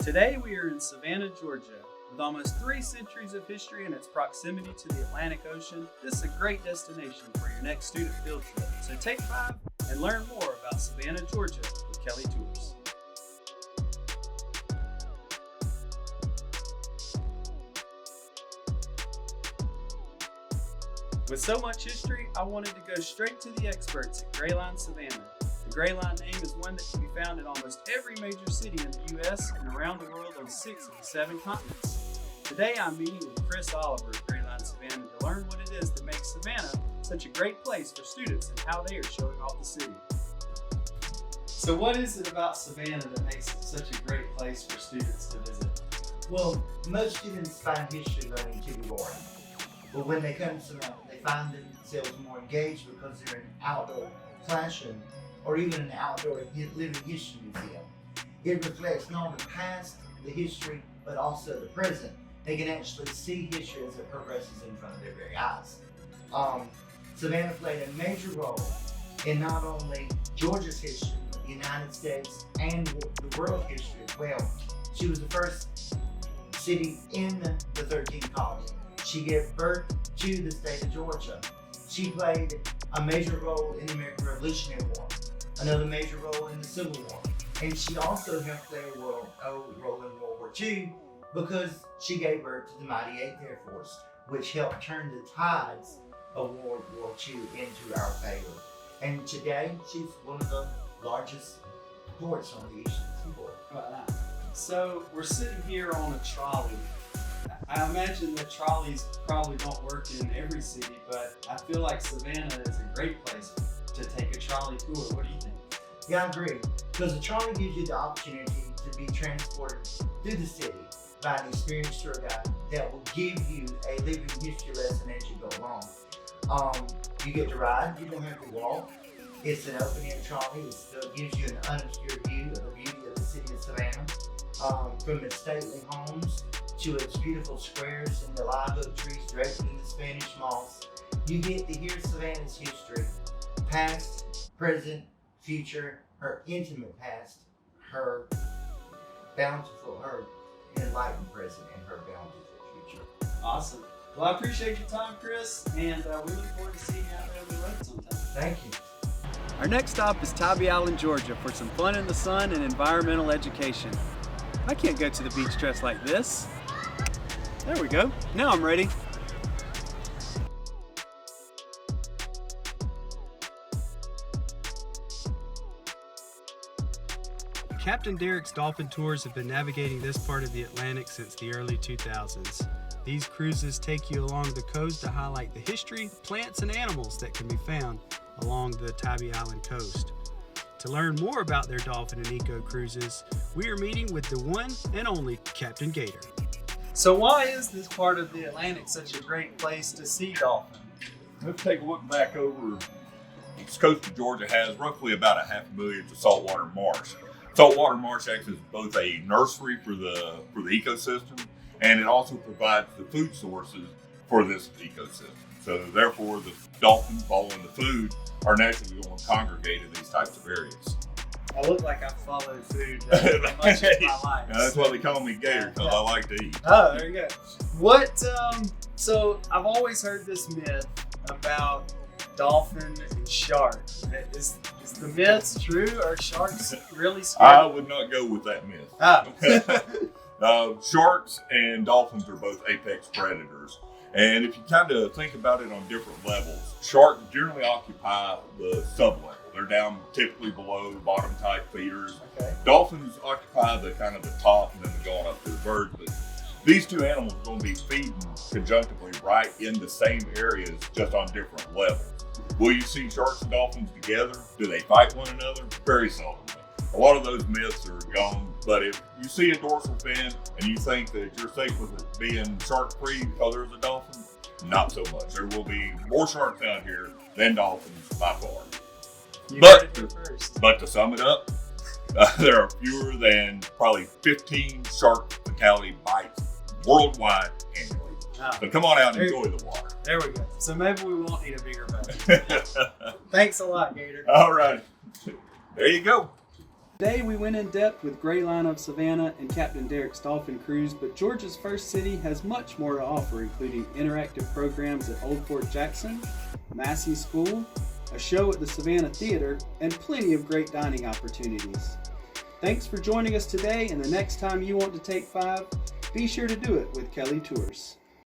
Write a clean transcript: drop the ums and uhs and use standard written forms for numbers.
Today we are in Savannah, Georgia. With almost 3 centuries of history and its proximity to the Atlantic Ocean, this is a great destination for your next student field trip. So take 5 and learn more about Savannah, Georgia with Kelly Tours. With so much history, I wanted to go straight to the experts at Gray Line Savannah. The Gray Line name is one that can be found in almost every major city in the U.S. and around the world on 6 of the 7 continents. Today I'm meeting with Chris Oliver at Gray Line Savannah to learn what it is that makes Savannah such a great place for students and how they are showing off the city. So what is it about Savannah that makes it such a great place for students to visit? Well, most students find history learning to be boring. But when they come to Savannah, they find themselves more engaged because they're in an outdoor classroom or even an outdoor living history museum. It reflects not only the past, the history, but also the present. They can actually see history as it progresses in front of their very eyes. Savannah played a major role in not only Georgia's history, but the United States and the world history as well. She was the first city in the 13th colony. She gave birth to the state of Georgia. She played a major role in the American Revolutionary War, another major role in the Civil War, and she also helped play a role in World War II because she gave birth to the mighty 8th Air Force, which helped turn the tides of World War II into our favor. And today, she's one of the largest ports on the eastern seaboard. Wow. So we're sitting here on a trolley. I imagine that trolleys probably don't work in every city, but I feel like Savannah is a great place to take a trolley tour. What do you think? Yeah, I agree. Because the trolley gives you the opportunity to be transported through the city by an experienced tour guide that will give you a living history lesson as you go along. You get to ride, you don't have to walk. It's an open-air trolley. It still gives you an unobscured view of the beauty of the city of Savannah. From its stately homes to its beautiful squares and the live oak trees draped in the Spanish moss, you get to hear Savannah's history, past, present, future, her intimate past, her bountiful, her enlightened present, and her bountiful future. Awesome. Well, I appreciate your time, Chris, and we look forward to seeing you out there on the road sometime. Thank you. Our next stop is Tybee Island, Georgia for some fun in the sun and environmental education. I can't go to the beach dressed like this. There we go. Now I'm ready. Captain Derek's Dolphin Tours have been navigating this part of the Atlantic since the early 2000s. These cruises take you along the coast to highlight the history, plants, and animals that can be found along the Tybee Island coast. To learn more about their dolphin and eco cruises, we are meeting with the one and only Captain Gator. So why is this part of the Atlantic such a great place to see dolphins? Let's take a look back over. The coast of Georgia has roughly about 500,000 to saltwater marsh. Saltwater marsh acts as both a nursery for the ecosystem, and it also provides the food sources for this ecosystem. So therefore, the dolphins following the food are naturally going to congregate in these types of areas. I look like I follow food much of my life. That's why they call me Gator, because I like to eat. Oh, there you go. What? So I've always heard this myth about dolphin and shark. Is the myth true? Are sharks really scary? I would not go with that myth. Oh. Sharks and dolphins are both apex predators. And if you kind of think about it on different levels, sharks generally occupy the sublevel. They're down typically below bottom type feeders. Okay. Dolphins occupy the kind of the top and then going up to the birds. But these two animals are going to be feeding conjunctively right in the same areas, just on different levels. Will you see sharks and dolphins together? Do they fight one another? Very seldom. A lot of those myths are gone, but if you see a dorsal fin and you think that you're safe with it being shark-free because there's a dolphin, not so much. There will be more sharks out here than dolphins by far. But to sum it up, there are fewer than probably 15 shark fatality bites worldwide annually. So come on out and enjoy the water. There we go. So maybe we won't need a bigger boat. Thanks a lot, Gator. All right. There you go. Today we went in depth with Greyline of Savannah and Captain Derek's Dolphin Cruise, but Georgia's First City has much more to offer, including interactive programs at Old Fort Jackson, Massey School, a show at the Savannah Theater, and plenty of great dining opportunities. Thanks for joining us today, and the next time you want to take 5, be sure to do it with Kelly Tours.